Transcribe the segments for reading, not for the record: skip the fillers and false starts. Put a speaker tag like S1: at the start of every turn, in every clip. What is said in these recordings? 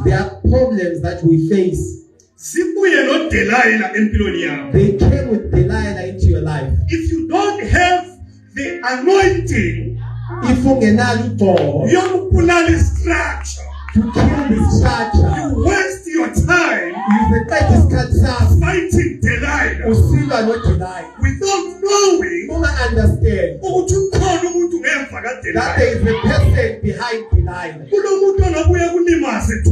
S1: There are problems that we face. They came with Delilah into your life.
S2: If you don't have the anointing,
S1: If you
S2: structure,
S1: to kill the structure,
S2: you waste your time fighting Delilah without knowing
S1: understand that there is a person behind Delilah.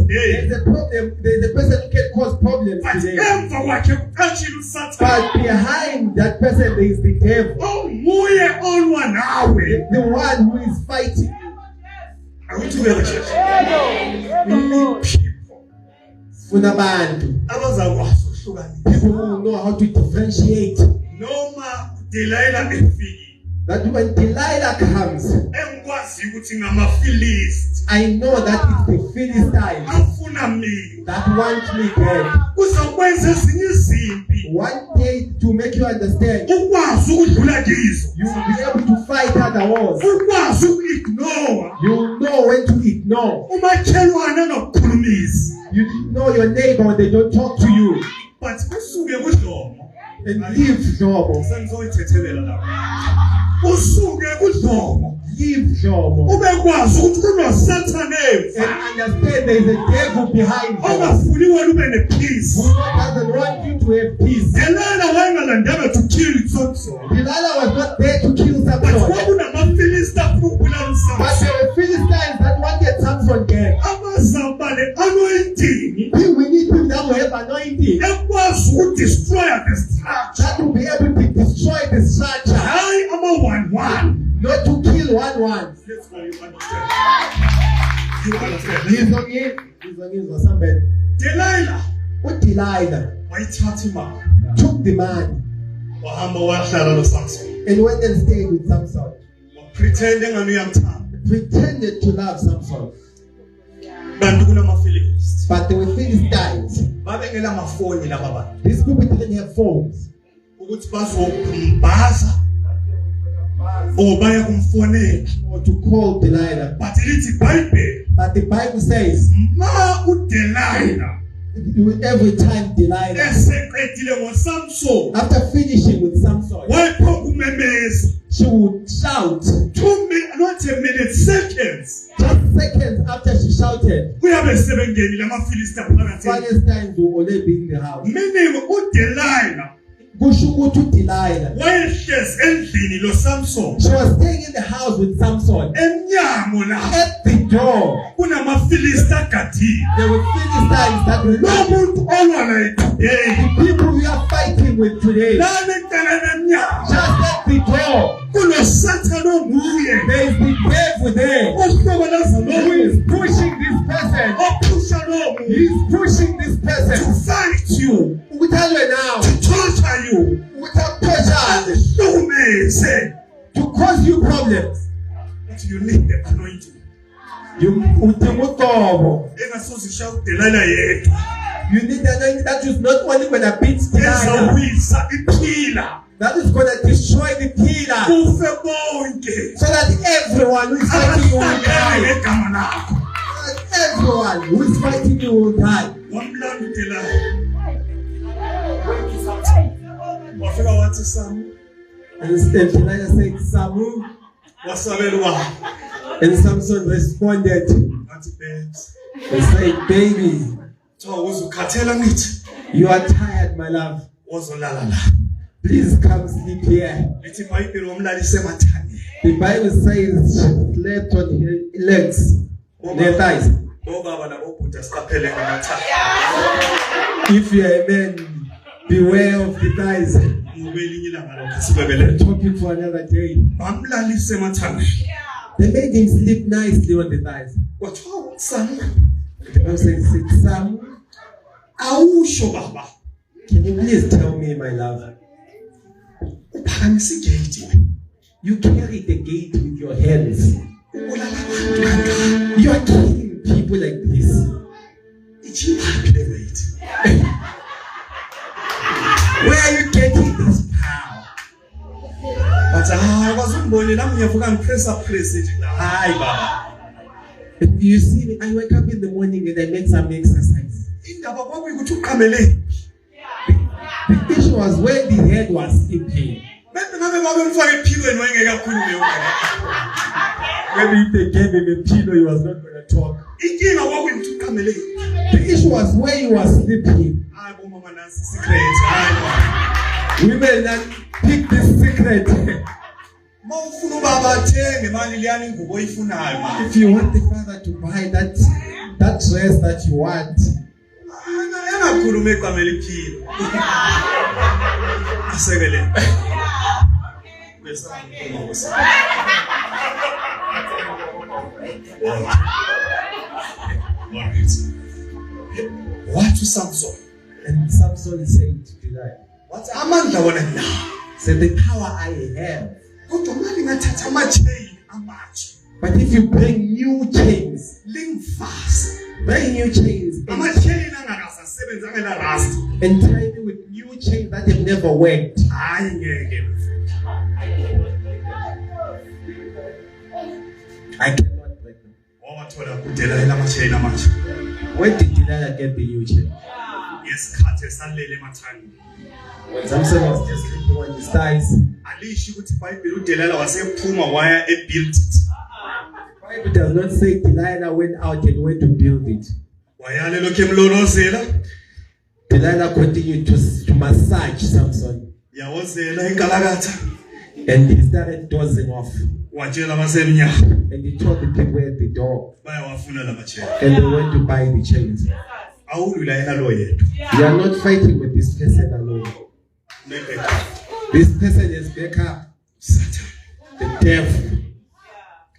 S1: There's a problem. There's a person who can cause problems today. But behind that person there is the devil, the one who is fighting.
S2: Are we together, church? We need people.
S1: People who know how to differentiate.
S2: Noma Delilah efiki.
S1: That when Delilah comes, I know that it's the Philistines that want me dead. One day to make you understand, you will be able to fight other wars. You know when to ignore. You know your neighbor when they don't talk to you.
S2: But
S1: and live normal. Live normal. And understand there is a devil behind you who doesn't want you to have peace. Delilah was not there to kill Samson. But there were Philistines that wanted Samson dead. We need people that will have anointing, that will be able to destroy the structure. Not to kill one.
S2: Let's go, you understand. You understand.
S1: He's for somebody.
S2: Delilah.
S1: What Delilah took the man and went and stayed with Samson. Pretended to love Samson. But they were Philistines. These people didn't have phones. Or to call Delilah. But the Bible says, every time Delilah, after finishing with Samson, she would shout.
S2: 2 minutes, not a minute, seconds.
S1: Just seconds after she shouted, Philistines will only be in the house.
S2: Meaning, Delilah.
S1: She was staying in the house with Samson. At the door, there were Philistines that were the people we are fighting with today. Just at the door, there is the devil there who is pushing this person. He is pushing this person
S2: to fight you,
S1: we tell you now,
S2: to torture you,
S1: without torture, to cause you problems.
S2: But you need the anointing.
S1: You need the anointing that is not only going to beat Delilah, that is going to destroy the killer, so that everyone who is fighting you will die. Everyone who is fighting you will die. And Delilah said, Samu. And Samson responded, he said, baby, you are tired, my love. Please come sleep here. The Bible says she slept on her legs, their thighs. If you are a man, beware of the thighs. Topic for another day. They made him sleep nicely on the thighs. The Bible says, Sam, can you please tell me, my love? You carry the gate with your hands. You are killing people like this. Where are you getting this power? If you see me, I wake up in the morning and I make some exercise.
S2: Indaba kwakuyikuthi uqhamele.
S1: The issue was when the head was in pain.
S2: Bese ngabe babemfaka ephilweni wayengekakhulumi yonke.
S1: Maybe if they gave him a pillow, he was not going to talk.
S2: Inkinga kwakuyikuthi uqhamele.
S1: The issue was when he was sleeping.
S2: Hayi bomama nansi secret. Hayi.
S1: Women that pick this secret.
S2: Mawufuna ubaba athenge mali liyani ingubo oyifunayo manje.
S1: If you want the father to buy that dress that you want.
S2: Angakhuluma eqamela iphilo. Asekele. Bese uma wose. What to Samson?
S1: And Samson said to Delilah,
S2: what amandla wona na?
S1: Said the power I have.
S2: Kodwa mali ngathatha ama-chain amatsha.
S1: But if you bring new chains,
S2: lingfast.
S1: Bring new chains.
S2: Ama-chain angakasasebenzi angena rust.
S1: And tie me with new chains that have never worked.
S2: Hayi ngeke.
S1: I cannot break them.
S2: Owathola kuDelilah ama-chain amatsha.
S1: Where did Delilah get the new chain?
S2: Ngesikhathi esalele emathangeni.
S1: When Samson was just sleeping on his thighs.
S2: Alisho ukuthi iBhayibheli uDelilah wasephuma waya ebuilt it.
S1: The Bible does not say Delilah went out and went to build it.
S2: Wayale lokho emlolozela.
S1: Delilah continued to massage Samson.
S2: Yawozela inkalakatha.
S1: And he started dozing off.
S2: Watshela abasemnyango.
S1: And he told the people at the door.
S2: Bayawafuna la ma-chain.
S1: And they went to buy the chains.
S2: Awulwila yena lo yedwa.
S1: You are not fighting with this person alone. This person is back up.
S2: Satan.
S1: The devil.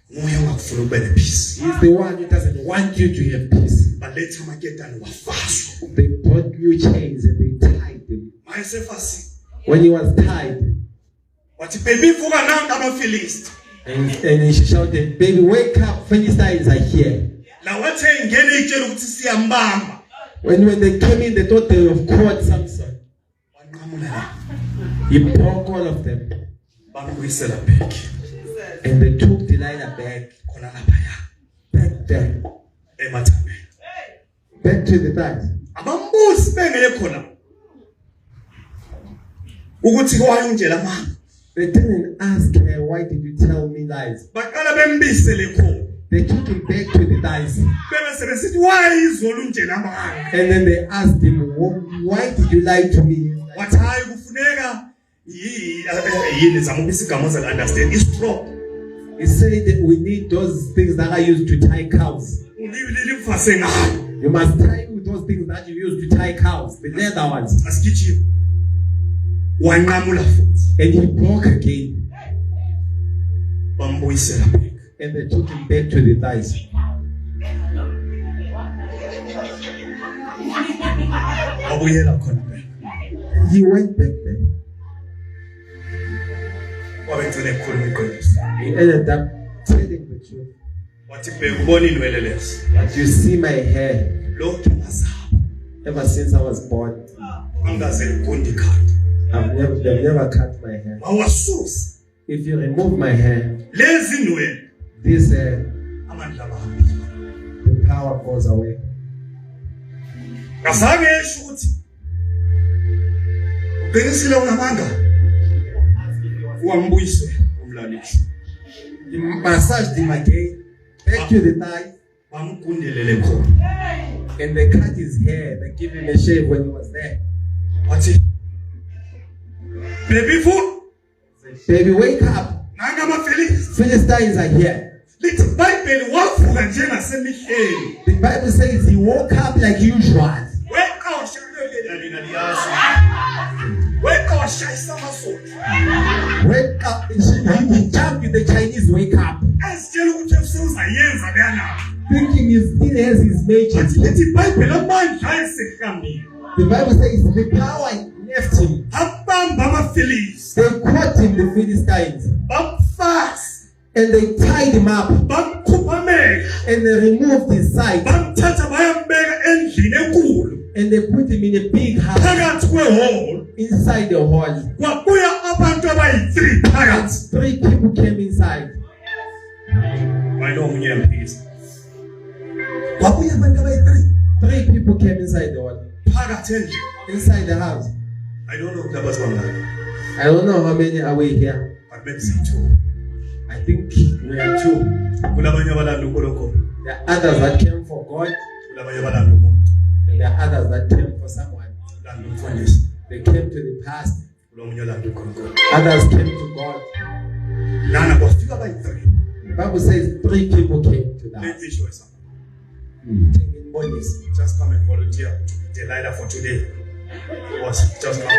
S2: Moya ungakufuna ube nepeace.
S1: He's the one who doesn't want you to have peace.
S2: Baletha amaketani wafaswa.
S1: They brought new chains and they tied him.
S2: Mayesefasi.
S1: When he was tied,
S2: wathi baby vuka nanga amaFilisti.
S1: And she shouted, baby, wake up, Philistines are here.
S2: La wathi ingene itshela ukuthi siyambamba.
S1: When they came in, they thought they would have caught Samson. He broke all of them. And they took Delilah back. Back there. Back to the thighs. They didn't ask her, why did you tell me lies? They took him back to the thighs. And then they asked him, why did you lie to me? He said that we need those things that are used to tie cows. You must tie with those things that you use to tie cows, the leather ones. And he broke again. And they took him back to the thighs. And he went back there. He ended up telling the truth. But you see my hair. Ever since I was born, they've never cut my hair. If you remove my hair, this hair, the power goes away. You massaged him again, back to the thigh, and they cut his hair. They give him a shave when he was there. Baby, wake up. Philistines are here. The Bible says he woke up like usual. Wake up. He jumped with the Chinese wake up. Thinking he still has his magic. The Bible says the power left him. They caught him, the Philistines. And they tied him up. And they removed his side. And they put him in a big house. Inside the hall. And 3 people came inside. Three people came inside the water. Inside the house.
S2: I don't know numbers one.
S1: I don't know how many are we here.
S2: But let's say 2.
S1: I think we are 2. There are others that came for God. And there are others that came for someone. They came to the past. Others came to God. The Bible says 3 people came to that.
S2: Let me show you something.
S1: Bodies.
S2: Just come and volunteer to be Delilah for today. Just come.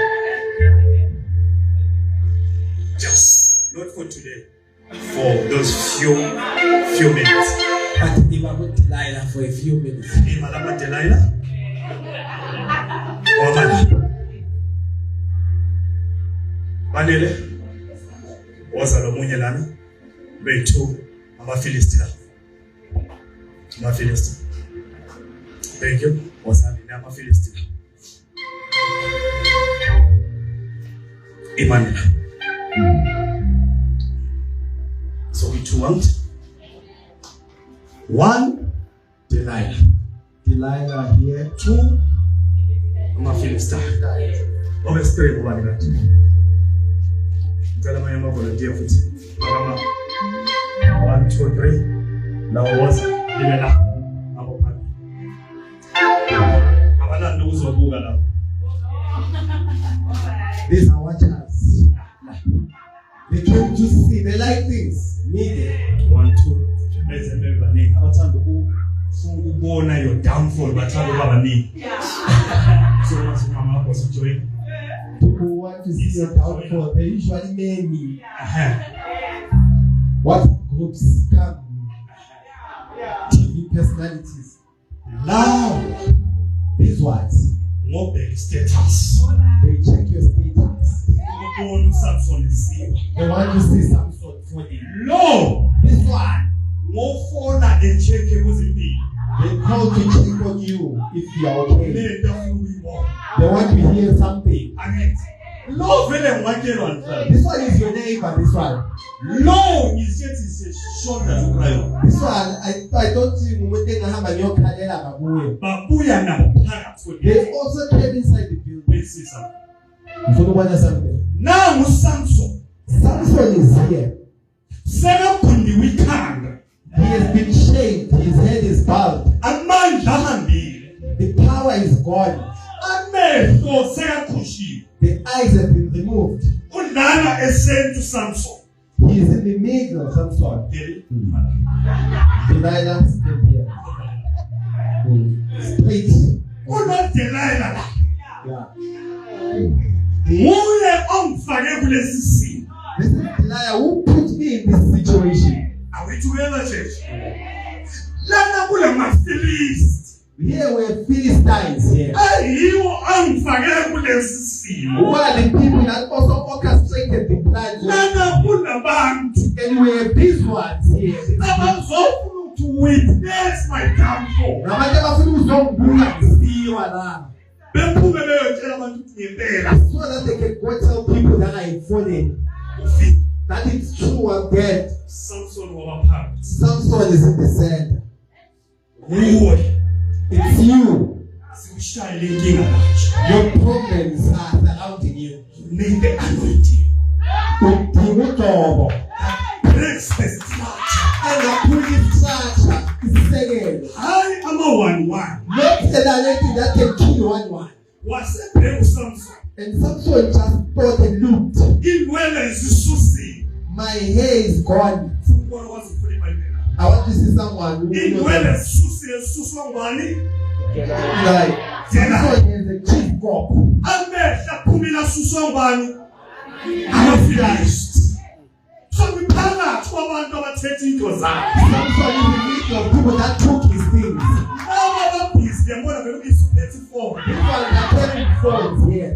S2: Just not for today. For those few minutes.
S1: But if I want Delilah for a few minutes.
S2: Malama Delilah? Or Malama? Vanele? Wazalo munye lami? Bethu amaFilistiya. AmaFilistiya. Thank you. Wazalo amaFilistiya. Emmanuel. So we two want 1 Delilah.
S1: Delilah here.
S2: 2 amaFilistiya. Always 3 over that. Tell my volunteer for 1, 2, 3. Now was Limela.
S1: These are watchers. They came to see. They like things. Media.
S2: 1, 2. There's a member name. I want to go now your downfall, but try to have a name. So much mama was enjoying.
S1: People want to see your downfall. They usually name me. What groups come? TV personalities.
S2: Now,
S1: these words.
S2: More big status.
S1: They check your status.
S2: They want Samson to see.
S1: They want to see Samson for the
S2: no.
S1: This one.
S2: More phone and check it was in me.
S1: They call to check on you if you are okay. They want to hear something.
S2: No,
S1: this one is your neighbor, this one.
S2: No, is yet is a shoulder to cry on.
S1: This one, I don't see they also came inside the building.
S2: Now Samson
S1: is here. He has been shaved, his head is bald. The power is gone. The eyes have been removed. He is in the middle of Samson. Delilah still here. Straight.
S2: Delilah.
S1: Yeah. This is Delilah who put me in this situation.
S2: Are we together, church?
S1: Here we're Philistines here. Who are the people that also orchestrated the plan? And we're these ones here.
S2: To witness my downfall.
S1: So that they can go tell people that I fallen. That it's true, I'm dead. Samson is in the center. It's you. Your problems are surrounding you.
S2: You need the anointing. Breaks the structure.
S1: And the police structure is saying,
S2: I am a 1-1.
S1: Not an anointing that can kill 1-1.
S2: What's the name of Samson?
S1: And Samson just thought and looked. My hair is gone. I want to see someone who knows like Samson is a chief cop.
S2: I'm a finished. So we cannot Samson is in the middle
S1: of people that took his things.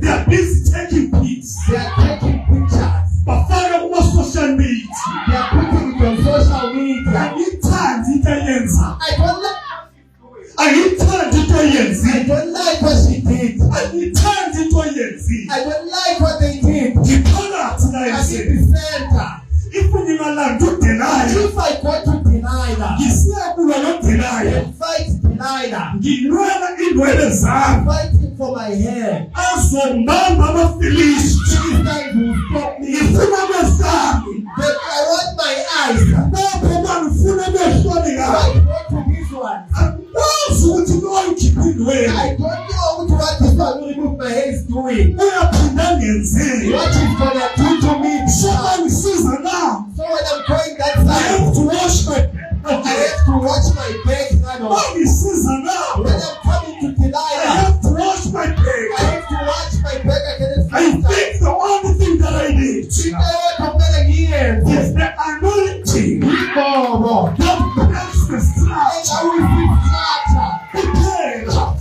S2: They are busy taking pics.
S1: They are taking pictures.
S2: But Father, what social media?
S1: They are putting it on social media.
S2: I don't like.
S1: I don't like what she did. I don't like what they did. I need the center.
S2: If we need to deny,
S1: if I go to deny that,
S2: you see, I will not deny.
S1: Fight Delilah.
S2: Ngilwela indwele zami.
S1: Fighting for my hair.
S2: Azombamba abaFilisti.
S1: These guys will stop me.
S2: Ngifuna besami.
S1: But I want my eyes.
S2: Lapho ngifuna behlole
S1: I
S2: ngayo.
S1: go to this one.
S2: Angazi ukuthi loyikhipha indwele.
S1: I don't know what this one will remove my hair is doing.
S2: Uyaphinda ngenzeni.
S1: What is gonna do to me?
S2: Ngisiza na.
S1: So when I'm going that
S2: I
S1: side,
S2: have to wash my
S1: I have to watch my back.
S2: ngisiza na.
S1: When I'm coming to
S2: I
S1: Delilah,
S2: have to wash my
S1: I
S2: back.
S1: have to watch my back. I cannot
S2: I
S1: see that.
S2: think the only thing that I need
S1: You know what I'm gonna hear?
S2: is the anointing
S1: Oh,
S2: that breaks the
S1: and
S2: structure.
S1: I will be flatter.
S2: Kuphela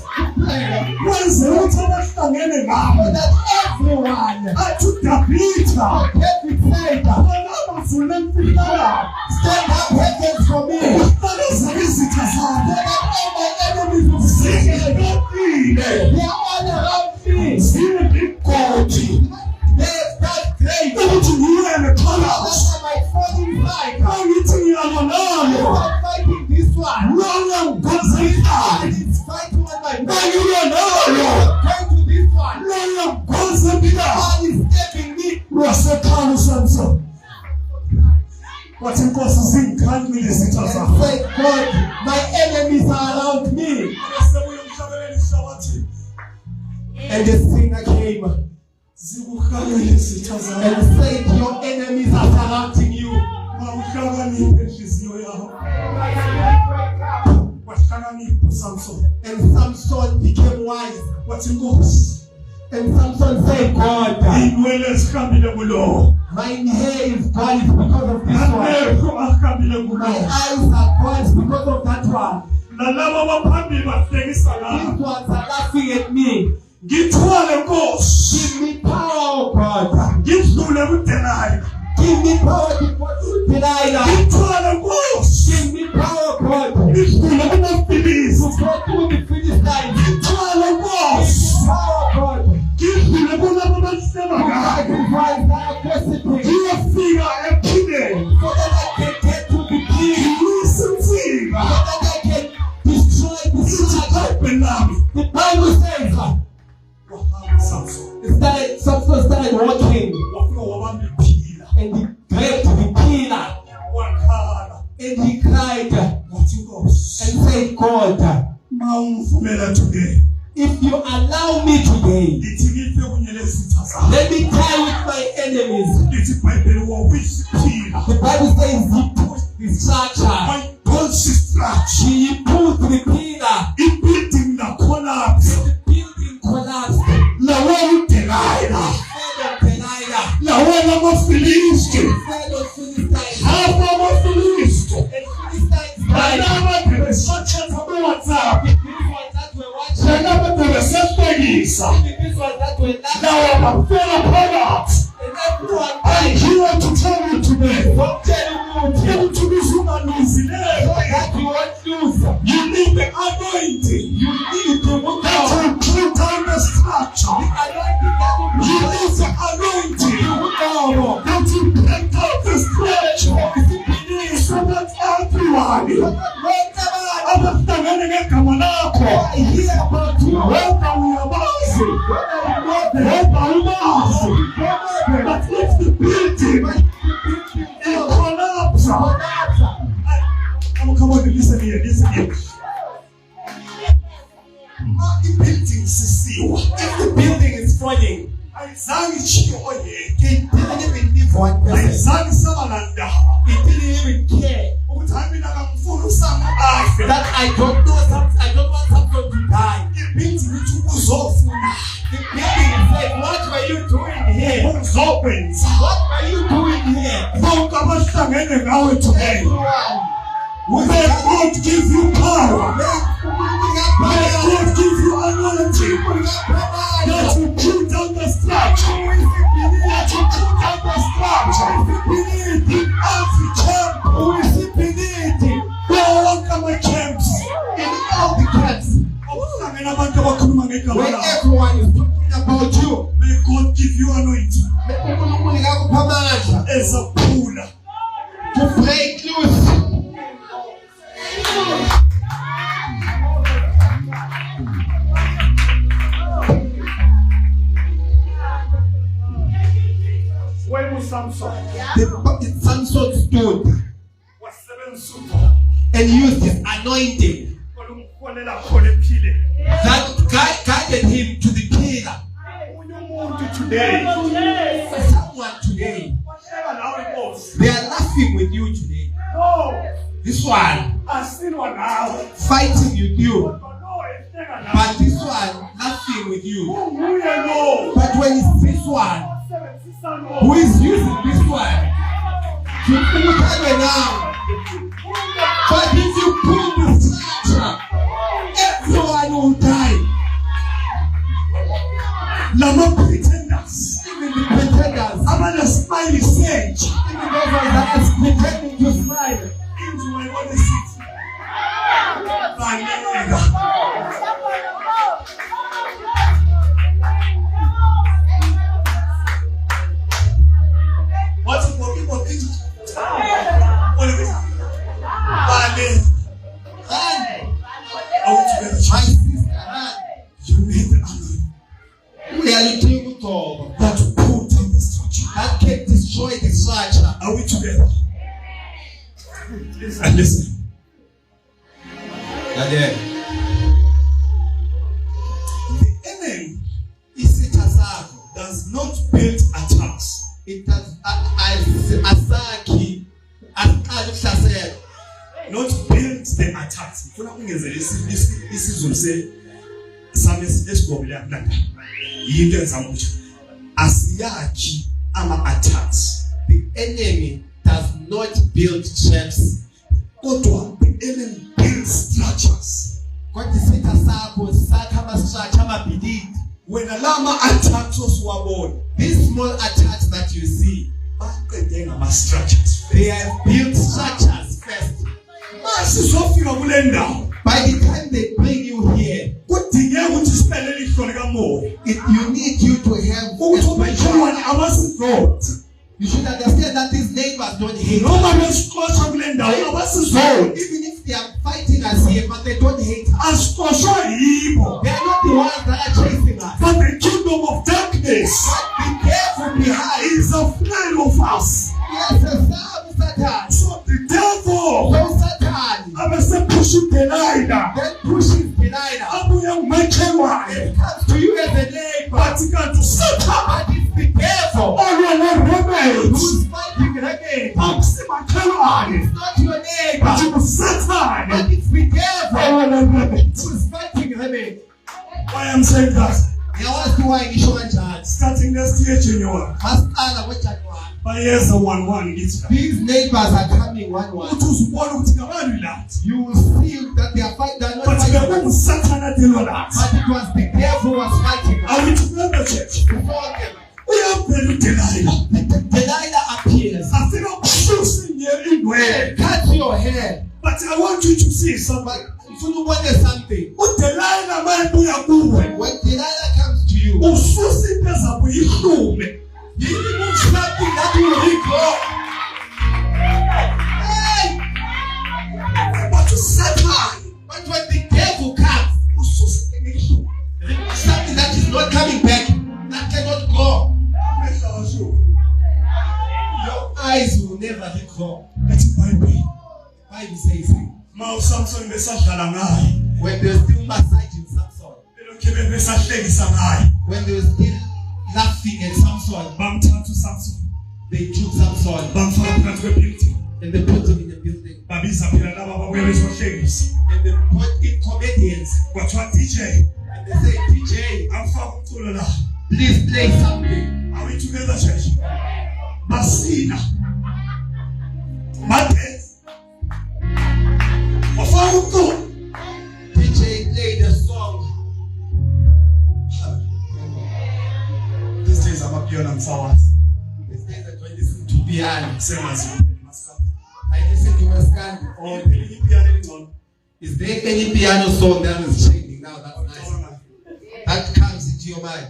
S2: kwenzela ukuthi abahlangene
S1: So
S2: ngabo
S1: that everyone
S2: athi uDavida
S1: David said,
S2: abafuna mfilala
S1: stand up heavens for me. So
S2: uqaleza izitha zabo
S1: that all my enemies will see me.
S2: zingekile
S1: They are all around me.
S2: ziyigodi
S1: They have done great.
S2: ukuthi ngiyele
S1: That
S2: phakathi
S1: I might fall inside.
S2: angithi ngiyalwa nayo
S1: I'm fighting this one.
S2: lona ngigozela
S1: And it's fighting on my back.
S2: ngiyilwa nayo
S1: I'm going to this one.
S2: lona ngigozela
S1: God is stepping me.
S2: lwasekhaya usamson wathi inkosi zingikhalile izitha
S1: And
S2: zakho
S1: say, God, my enemies are around me.
S2: sebuyomhlabelelisha wathi
S1: And the singer came
S2: zikuhalele izitha zakho
S1: and said, your enemies are surrounding you.
S2: mawuhlakaniphe inhliziyo yakho wahlakanipha usamson
S1: And Samson became wise.
S2: wathi inkosi
S1: And Samson said, God,
S2: iy'nwele ezihambile kulowo
S1: my hair is gone because of this one.
S2: amehlo ahambile
S1: My
S2: kulowo
S1: eyes are gone because of that one.
S2: nalabo abaphambili bahlekisa ngami
S1: These ones are laughing at me.
S2: ngithwale nkosi
S1: Give me power, oh God.
S2: ngidlule kuDelaya
S1: Give me power before you, Delilah.
S2: ngithwale nkosi
S1: Give me power, God.
S2: ngidlule kumaFilisti
S1: To go through the Philistines.
S2: ngithwale
S1: Give
S2: nkosi
S1: me power, God.
S2: ngidlule kulabo abahleba
S1: To
S2: ngami
S1: sacrifice that adversity.
S2: ngiyofika ephileni
S1: So that I can get to the king.
S2: ngilwise insika
S1: So that I can destroy the city.
S2: ithi lami
S1: The Bible says,
S2: wahamba uSamson
S1: Samson started walking.
S2: wafika wabamba iphila
S1: And he grabbed the pillar.
S2: wakhala
S1: And he cried
S2: wathi inkosi
S1: and said, God,
S2: mawungivumela today
S1: if you allow me today,
S2: ngithi ngife kunye lezitha zakho
S1: let me die with my enemies.
S2: lithi ibhayibheli wawisa iphila
S1: The Bible says he pushed the structure.
S2: wayidonsa istructure
S1: He pulled the pillar.
S2: ibuilding lakhonaphi
S1: The building collapsed.
S2: lawe uDelaya
S1: Fell on Delilah.
S2: lawe amaFilisti
S1: Fell on Philistines.
S2: hamba amaFilisti
S1: And Philistines died.
S2: nalaba besathatha kuWhatsApp
S1: These ones that were watching.
S2: nalaba besehlekisa
S1: These ones that were laughing.
S2: lawa bafela phakathi
S1: And everyone
S2: I'm
S1: died.
S2: here to tell you today
S1: Don't tell you
S2: ukuthi usungaluzileyo
S1: that you won't lose.
S2: you need the anointing
S1: You need to look
S2: that
S1: out.
S2: will pull down the structure
S1: Anointing that will
S2: you
S1: be
S2: need the anointing
S1: down.
S2: that will break down the structure so that everyone abahlangene ngegama lakho
S1: I hear about you.
S2: whether uyabazi whether umazi but if the building collapse come on listen here i-building sisiwa
S1: If the building is falling,
S2: ayizange ishiye oyedwa
S1: it didn't even leave one person.
S2: ayizange isaba nandaba
S1: It didn't even care
S2: ukuthi hayi mina kamfuna usama afe
S1: that I don't want someone to die.
S2: i-building ithi uzofuna
S1: The building said, what were you doing here?
S2: uzokwenza
S1: What were you doing here?
S2: bonke abahlangene ngawe today
S1: Everyone.
S2: may God give you power may God give you anointing that will pull down the structure that will pull down the structure in every camp bonke ama-camps
S1: In all the camps,
S2: okuhlangene abantu abakhuluma ngegama
S1: where
S2: lakho
S1: everyone is talking about you,
S2: may God give you anointing
S1: uNkulunkulu ngakupha amandla
S2: ezaphula
S1: to break loose. Samson stood and used his anointing that guided him to the pillar. Someone today, they are laughing with you today. This one fighting with you, but this one laughing with you. But when it's this one who is using this one to put her now, but if you pull the structure, everyone will die.
S2: Lama pretenders,
S1: Even the pretenders,
S2: abana smile sage,
S1: even those that are pretending to smile.
S2: into my body seat. What's it for people? What is it? Are we together?
S1: My sister,
S2: You need the honor
S1: we are looking for
S2: that put in the structure.
S1: that can destroy the structure.
S2: Are we together? And listen.
S1: Again.
S2: The enemy does not build attacks.
S1: It has Asaki Asaki
S2: Not build the attacks. Funa ungenzele isizulu sami esigobile amhlanje. Yinto enzamutsha. Asiyakhi ama attacks.
S1: The enemy does not build traps.
S2: Kodwa the enemy builds structures.
S1: Kodwa isitha sakho sakha ama-structure amabhilidi.
S2: When alama attacks oswabona,
S1: These small attacks that you see,
S2: baqede ngama structures.
S1: they have built structures first.
S2: Masizofika kule ndawo.
S1: By the time they bring you here,
S2: Kudingeka ukuthi siphelele ihlolo kamoya.
S1: you need you to have
S2: Ukuthi ubekhona abasizoti.
S1: you should understand that these neighbors don't hate us.
S2: Noma besixotsha kule ndawo abasizoti.
S1: Even if they are fighting us here, but they don't hate us.
S2: Asixoshwa yibo.
S1: They are not the ones that are chasing us.
S2: But the kingdom of darkness
S1: But be careful behind.
S2: is afraid of us.
S1: Yes, Satan.
S2: So the devil
S1: So Satan
S2: abese pushing Delilah.
S1: then pushes Delilah.
S2: Abuya umakhelwane.
S1: Comes to you as a neighbor.
S2: Bathi kanti Satan
S1: But it's be careful.
S2: olwala rebels.
S1: Who's fighting again?
S2: Akusimakhelwane.
S1: It's not your neighbor.
S2: Bathi uSatan
S1: But it's be careful.
S2: olwala rebels.
S1: Who's fighting again?
S2: Why I'm saying that?
S1: Yawazi why ngisho kanjani.
S2: Starting next year January.
S1: Masiqala ngoJanuary.
S2: Bayeza 1-1 ngithi.
S1: These neighbors are coming one.
S2: Uthi uzibona ukuthi ngabantu lathi.
S1: You will see that they are fighting. They are not
S2: But
S1: fighting.
S2: bekuSatan adelwa lathi.
S1: But it was the devil who was fighting.
S2: Awuthemba church.
S1: Before them.
S2: Uyaphela uDelilah.
S1: Delilah appears.
S2: Afika ukususa indwele.
S1: Cut your hair.
S2: But I want you to see something.
S1: Ufuna ubone something.
S2: uDelilah mayebuya kuwe.
S1: When Delilah comes to you,
S2: Ususa into ezakuyihlume.
S1: you remove something that will recall. Hey!
S2: But Satan,
S1: But when the devil comes,
S2: ususa ngihlume.
S1: remove something that is not coming back, that cannot go. Your eyes will never recall.
S2: That's Bible.
S1: The Bible says
S2: Ma uSamson besadlala ngaye.
S1: when they were still massaging Samson,
S2: Belokhe besahlekisa ngaye.
S1: when they were still laughing at Samson,
S2: Bamthatha uSamson.
S1: they took Samson
S2: Bamfaka phakathi kwebuilding.
S1: and they put him in the building.
S2: Babiza phela laba babuye bezohlekisa.
S1: And they brought in comedians
S2: Kwathiwa DJ,
S1: and they say, DJ,
S2: awufaka umculo la.
S1: please play something.
S2: Are we together, church? Masina. Madness. Wafaka umculo.
S1: DJ played a song.
S2: These days amapiano mfawasi.
S1: These days I don't listen to piano.
S2: Sengazi.
S1: I listen to Maskandi.
S2: Oh, ipiano elingcono.
S1: Is there any piano song that is trending now? That's nice. That comes into your mind.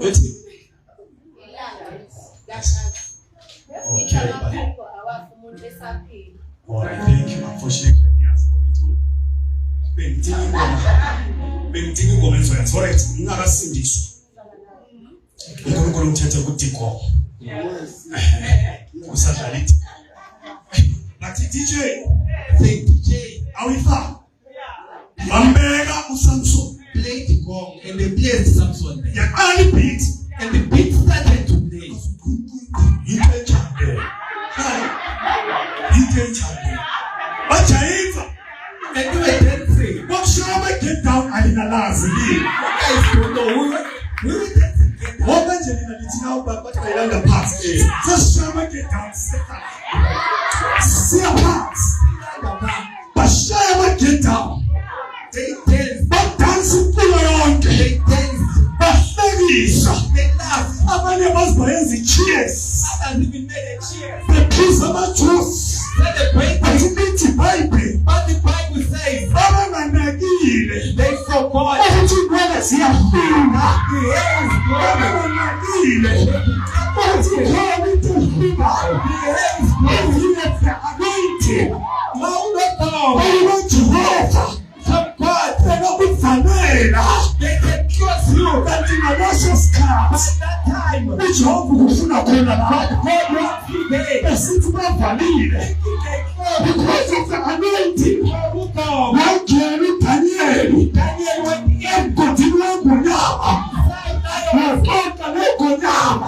S2: Ethi. Alright, thank you. Unfortunately, ngiyazi ukuthi bengidinga ingoma enzoyenza. Alright, ngingakasindiswa. uNkulunkulu umthethe ukuthi go. Usadlalite. Nathi DJ.
S1: Say DJ.
S2: Awifa. Bambeka uSamson.
S1: Played the gong and they placed Samson there.
S2: Yaqala beat
S1: And the beat started to play.
S2: Intenchande. Intenchande. Bajayiva.
S1: And they were dancing.
S2: Wakushama get down alinalazi.
S1: Guys don't know we were dancing.
S2: Woman Jelina Litina but I the past. Just Shama get down. See a pass. But Shama get down.
S1: They danced.
S2: But dancing full around.
S1: They danced.
S2: But ladies.
S1: They laughed.
S2: Abanye bazibayenza cheers.
S1: And even made a cheer.
S2: Bephuza amajuice.
S1: Celebrate.
S2: Asithi iBhayibheli.
S1: But the Bible says
S2: Abanganakile.
S1: they forgot.
S2: Ukuthi ingane ziyafika.
S1: The hair is growing.
S2: Abanganakile. Ukuthi khona into efikayo.
S1: The hair is growing.
S2: The anointing.
S1: Now
S2: Jehova.
S1: some God
S2: Bekufanele.
S1: they can trust you.
S2: Kanti ngaleso sikhathi
S1: That time
S2: uJehova ufuna khona lapho.
S1: God was today.
S2: Esithi bavalile. Because of the anointing. Wangena uDaniel.
S1: Daniel went in.
S2: Emgodini wengonyama. Waqoqa lengonyama.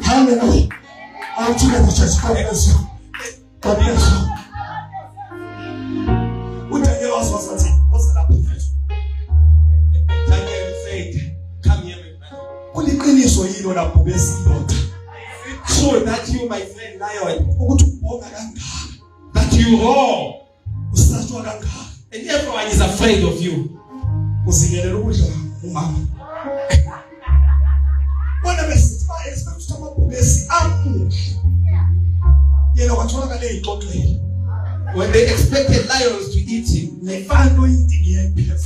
S2: Hallelujah. Awuthi ke church God bless you. God bless you. uDaniel wasathi wazalapha mfethu.
S1: Daniel said, come here, my friend.
S2: Kuliqiniso yilo lapho besilotha.
S1: So that you, my friend Lion,
S2: Ukuthi ubonga kangaka.
S1: that you roar.
S2: Usatshwa kangaka.
S1: And everyone is afraid of you.
S2: Uzingelela ukudla umama. Bona besithi ba expect amabhubesi amuhle. Yena watholakala ezixoxweni.
S1: When they expected lions to eat him,
S2: Nefano indini yephezulu.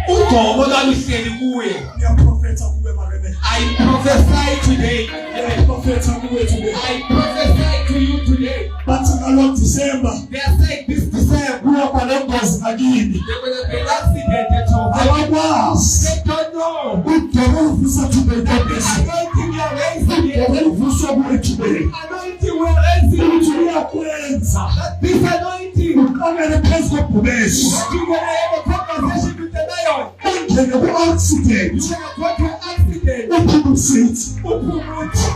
S1: uGomo lwaluhleli kuye.
S2: Ngiyaprofetha kuwe marebe.
S1: I prophesy today.
S2: Ngiyaprofetha kuwe today.
S1: I prophesy to you today.
S2: Bathi ngalo December
S1: They are saying this December
S2: kuyoba lengozi akini.
S1: there will be an accident at your home.
S2: Abakwazi.
S1: They don't know.
S2: Udokotela ufisa tubedebesi.
S1: Anointing you are raising here.
S2: Udokotela ufisa kuwethubele.
S1: Anointing we are raising you
S2: Uthi
S1: today.
S2: uyakwenza.
S1: That this anointing,
S2: Uqamele phezu kobhubesi.
S1: that you're going to have a conversation with the lion.
S2: Ungene ku-accident.
S1: You're going to go to an accident.
S2: Uphumusithi.
S1: Upumuthi.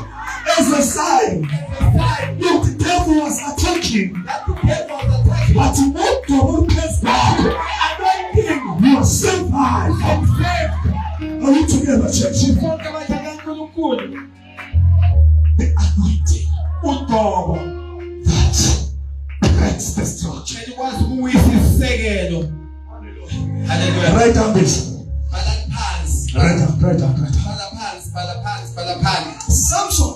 S2: As a sign.
S1: Sign
S2: Look, the devil was attacking.
S1: that the devil is attacking.
S2: But he won't double phezu kwakho.
S1: Anointing
S2: You are survived.
S1: and saved.
S2: Are we together, church?
S1: Sonke abadala kaNkulunkulu.
S2: The anointing
S1: uDobo
S2: that breaks the structure.
S1: elikwazi ukuwisa isisekelo. Hallelujah.
S2: Write down this.
S1: Bhala phansi.
S2: Write down.
S1: Bhala phansi.
S2: Samson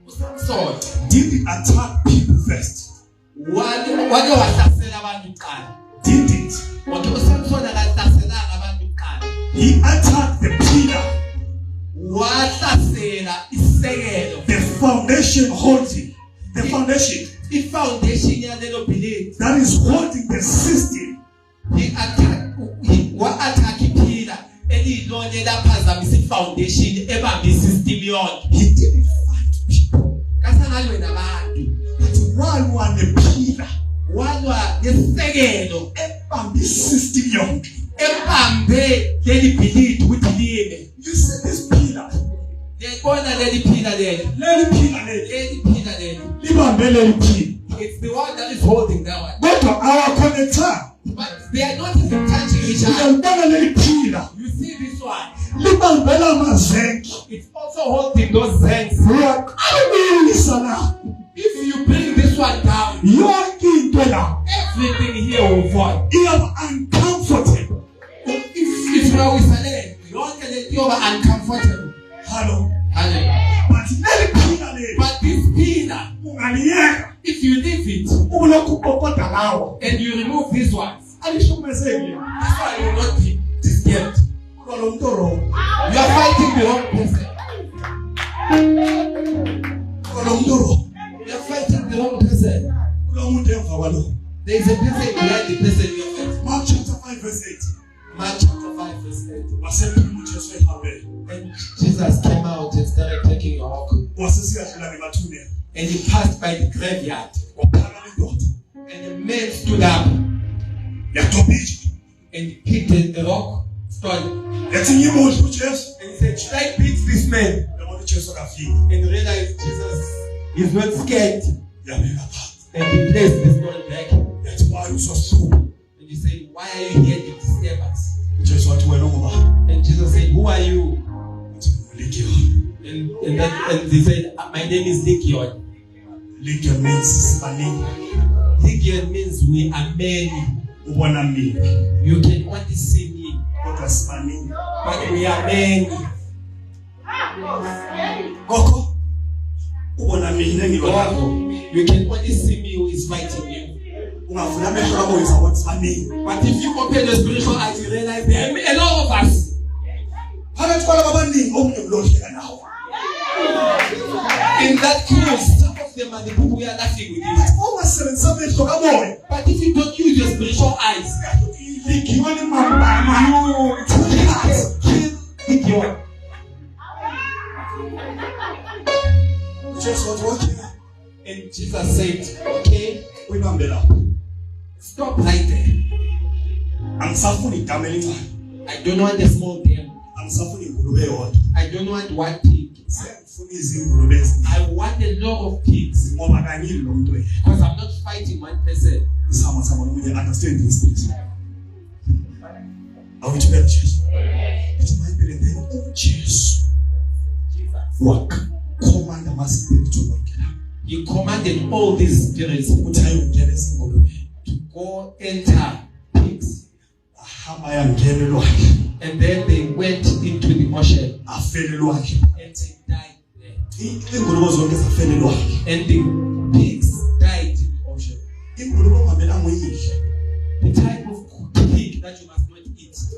S1: uSamson
S2: didn't attack people first.
S1: wake wahlasela abantu kuqala.
S2: Didn't.
S1: Kodwa uSamson akahlaselanga abantu kuqala.
S2: He attacked the pillar,
S1: Wahlasela isisekelo.
S2: the foundation holding, the foundation
S1: I-foundation yalelo building.
S2: that is holding the system.
S1: Wa-attack iphila eliyilona elaphazamisa i-foundation ebambe i-system yonke.
S2: He didn't fight people,
S1: Kasangalwe nabantu.
S2: but walwa nepillar
S1: Walwa nesisekelo
S2: ebambe system yonke.
S1: ebambe leli bhilidi ukuthi lime.
S2: You see this pillar,
S1: Liyabona leli phila leli.
S2: leli pillar leli
S1: Leli phila leli.
S2: libambe leli pillar.
S1: It's the one that is holding that one.
S2: Kodwa awaconnector.
S1: But they are not even touching each other.
S2: Uyalibona leli pillar
S1: You see this one?
S2: libambela amazenki.
S1: It's also holding those zangs.
S2: Uyaqinisa la.
S1: If you bring this one down,
S2: Yonke into la
S1: everything here will fall.
S2: iyaba uncomfortable.
S1: If you are with a yonke lento yoba uncomfortable.
S2: Hello.
S1: Hallelujah.
S2: But leli pillar leli
S1: But this pillar,
S2: ungaliyeka
S1: if you leave it
S2: ulokhu upopoda lawo.
S1: and you remove these ones,
S2: Alishumezekile.
S1: this one will not be disturbed.
S2: Lo muntu wrong.
S1: You are fighting the wrong person.
S2: Lo muntu wrong.
S1: You are fighting the wrong person.
S2: Lo muntu emva kwalo.
S1: There is a person behind the person you are fighting.
S2: Mark chapter 5 verse 8.
S1: Mark chapter 5 verse 8.
S2: Wasephuma uJesu ehambe.
S1: And Jesus came out and started
S2: stood up and picked a rock, stone. And he said, should I beat this man? And realized Jesus is not scared. And he placed the stone back. And he said, why are you here to disturb us? And Jesus said, who are you? And he said, my name is Legion.
S1: Legion means many.
S2: Legion means we are many. You can only see me, but we are many.
S1: Gogo,
S2: you can only see me who is fighting you. But if you open the spiritual eyes, you realize there are a lot of us. In that close, some of them are the people we are laughing with you. But if you don't use your spiritual eyes, you kill.
S1: Jesus was watching.
S2: And Jesus said, okay, stop right there. I don't want a small game. I don't want one pig. I want a lot of pigs. Because I'm not fighting one person.
S1: Understand this. Are we together, church? It might be the name of Jesus. Work. Command my spirit to work it out.
S2: He commanded all these spirits to go enter pigs. And then they went into the ocean. And they died there. And the pigs died in the ocean. The type of pig that you must not eat is the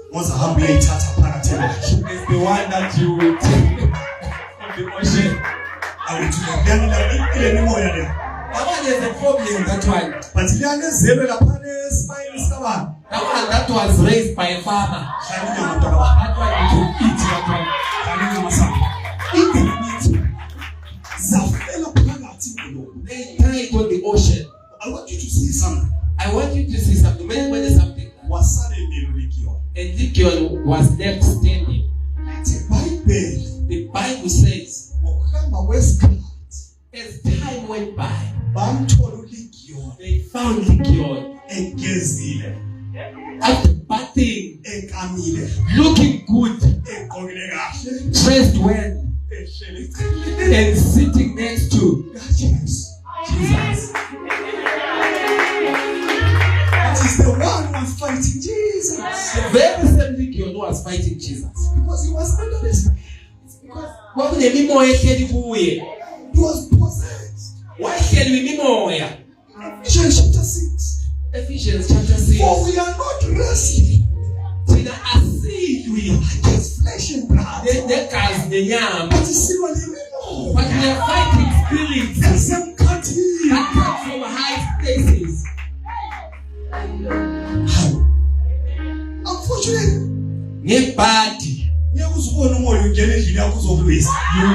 S2: one that you will take from the ocean. There's a problem, that one. That was raised by a farmer. That one you can eat They died on the ocean.
S1: I want you to see something.
S2: I want you to see something. When is something? And Legion was left standing. The Bible says, as time went by, they found Legion after bathing, looking good, dressed well, and sitting next to Jesus.
S1: That is the one who was fighting Jesus.
S2: The very same Legion who was fighting Jesus.
S1: Because he was under the sky. He was possessed.
S2: Why can we be more?
S1: Ephesians chapter 6.
S2: Ephesians chapter 6.
S1: For we are not wrestling against flesh and blood,
S2: but we are fighting spirits that come from high places.
S1: Unfortunately,
S2: you will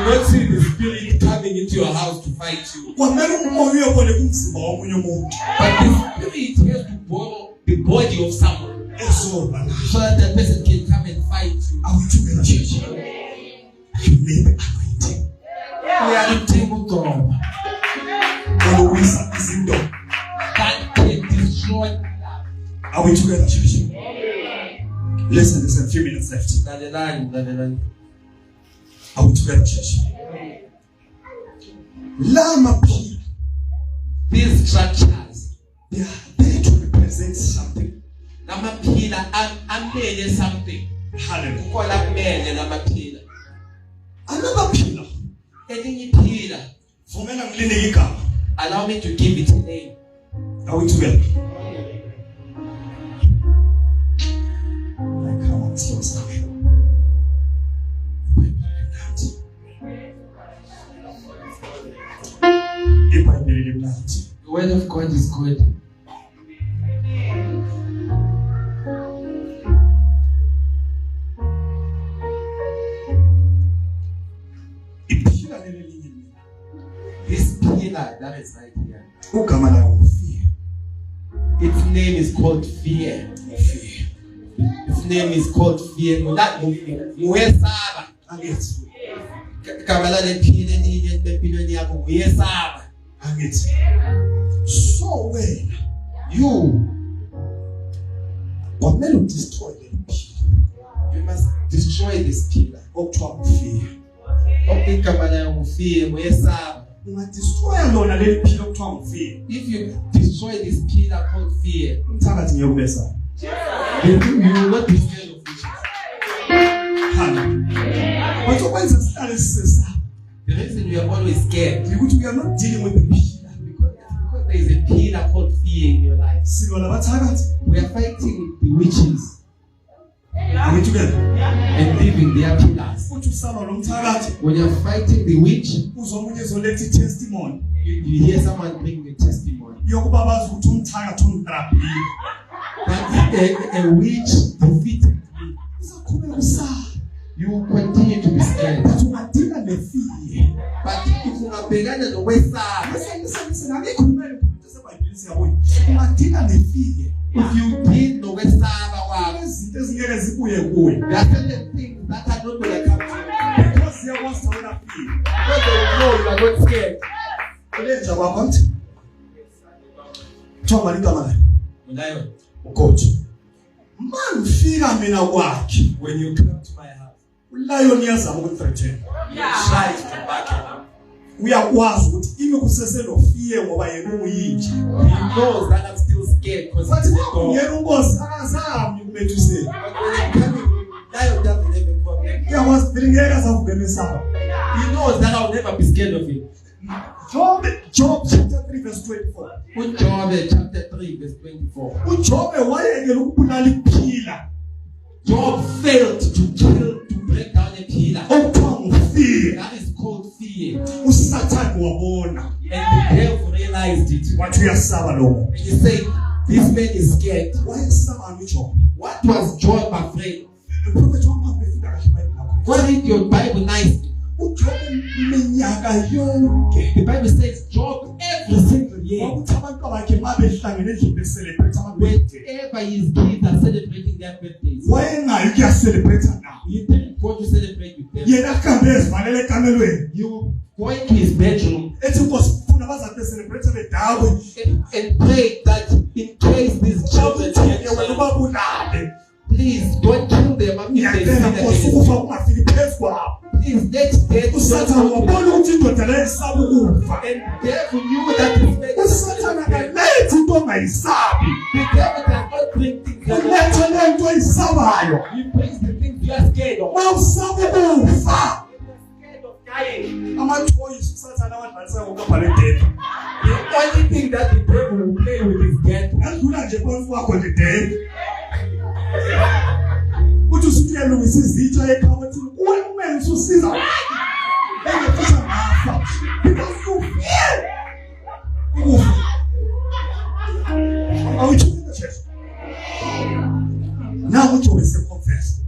S2: not see the spirit coming into your house to fight you. But the spirit has to borrow the body of someone so that the person can come and fight you.
S1: Are we together, church? You need the anointing.
S2: We are the table top. That can destroy.
S1: Are we together, church? Listen, there's a few minutes left. Are we together, church? Lama P.
S2: These structures,
S1: they are there to represent something.
S2: Lama Pila, I'm made something.
S1: Hallelujah. Another pillar.
S2: Any pillar. Allow me to give it a name.
S1: Are we together? Come on, slow down.
S2: The word of God is good. This pillar that is right here, it's
S1: name is called fear. His name is called fear. Nguyesaba.
S2: Angithi.
S1: Kamala lephile ninye empilweni yakho nguyesaba.
S2: Angithi. So wena you kwamele udestroy le pillar.
S1: You must destroy this pillar.
S2: Okuthiwa ufear.
S1: Okay, kamala ufear nguyesaba.
S2: Ungadestroy lona le pillar okuthiwa ufear.
S1: If you destroy this pillar called fear,
S2: Umthakathi ngiyokubesa.
S1: you will not be scared of witches.
S2: What okwenza sihlale sisesa?
S1: The reason we are always scared
S2: Because we are not dealing with the pillar.
S1: because there is a pillar called fear in your life.
S2: Silwa labathakathi.
S1: We are fighting the witches
S2: Are we together?
S1: and living their pillars.
S2: Uthi usaba lo mthakathi
S1: When you are fighting the witch,
S2: uzomunye ezoletha testimony.
S1: you hear someone bring a testimony.
S2: Yokuba bazi ukuthi umthakathi ungitrapile.
S1: But a witch defeated me.
S2: Usakhubeka usaba.
S1: You will continue to be scared.
S2: But ungadila nefear.
S1: But if ungabhekana nokwesaba, if you deal nokwesaba kwakho, there are certain things that are not going to come to you because they will know you are not scared. Lion, when you come to my house, try to back it up.
S2: Uyakwazi ukuthi ime kuseselo fear ngoba yena uyinja.
S1: He knows that I'm still scared because
S2: But
S1: he's
S2: yena unkosi akazami ukubethusela.
S1: Lion doesn't have a problem.
S2: Uyakwazi ngeke azakugemesaba.
S1: He knows that I'll never be scared of him.
S2: Job chapter 3 verse 24.
S1: Job chapter 3 verse 24.
S2: uJobe wayekela ukubulala iphila.
S1: Job failed to break down a pillar.
S2: Fear.
S1: That is called fear.
S2: uSathane wabona.
S1: And the devil realized it.
S2: Wathi uyasaba lo.
S1: And he said, this man is scared.
S2: Wayesaba uJobe.
S1: What was Job afraid?
S2: The prophet wamhamba efika kahle eBhayibhelini.
S1: Go read your Bible nicely.
S2: uJobe iminyaka yonke.
S1: The Bible says Job every single year,
S2: Wakuthi abantu bakhe mabehlangene endlini becelebrate ama-birthday.
S1: whenever his kids are celebrating their birthdays,
S2: Wayengayi ukuyacelebrate now.
S1: he didn't go to celebrate with them.
S2: Yena ahambe ezivalele ekamelweni.
S1: You go into his bedroom
S2: Ethi Nkosi ufuna bazabe becelebrate bedawe.
S1: and pray that in case these children get
S2: Wena
S1: killed,
S2: ubabulale.
S1: please don't kill them if they sin
S2: Ngiyacela Nkosi
S1: against
S2: ukufa
S1: you.
S2: kungafiki phezu kwabo.
S1: Please let death
S2: uSathane
S1: not come to them.
S2: wabona ukuthi indoda leyo isaba ukufa.
S1: And devil knew that this man is
S2: uSathane akalethi into ongayisabi.
S1: the devil does not bring things that
S2: Uletha le nto oyisabayo.
S1: he brings the things you are scared of.
S2: Uma usaba ukufa.
S1: Scared of dying.
S2: Amathoyisi uSathane awadlalisa ngokabhale death.
S1: The only thing that the devil will play with is death.
S2: Andlula nje konke wakho the death. Uthi usuthi uyalungisa izitsha ekhabothini. Ume ususiza. Engefisa ngafa. Because you fear. Ukufa. Awuthini church. Now uJobe seconfess.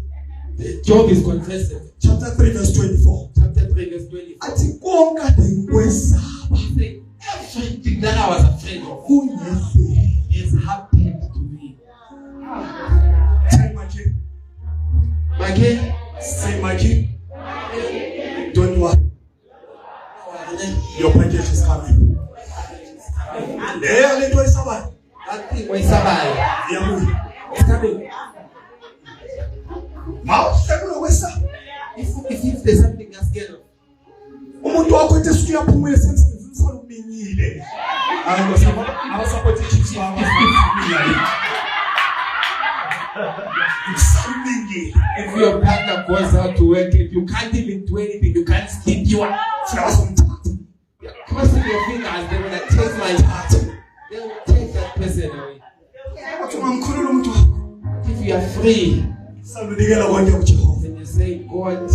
S1: Job is confessing.
S2: Chapter 3 verse 24.
S1: Chapter 3 verse 24.
S2: Athi konke ade ngikwesaba.
S1: He said, everything that I was afraid of
S2: Kungehle.
S1: is happened to me.
S2: Tell my kid.
S1: Okay?
S2: Say my kid. Don't worry. Your package is coming. Le nto oyisabayo.
S1: That thing was somebody.
S2: Iyabuya.
S1: It's coming.
S2: Mawuhlekula kwesaba.
S1: If there's something you're scared of,
S2: Umuntu wakho ethi suke uyaphumula esemsebenzini usale uminyile. Hayi ngosaba awusupport ichiefs wakho.
S1: if your partner goes out to work, if you can't even do anything, you can't sleep, you are crossing your fingers, they will take my heart. They will take that person away. If you are free, then you say, God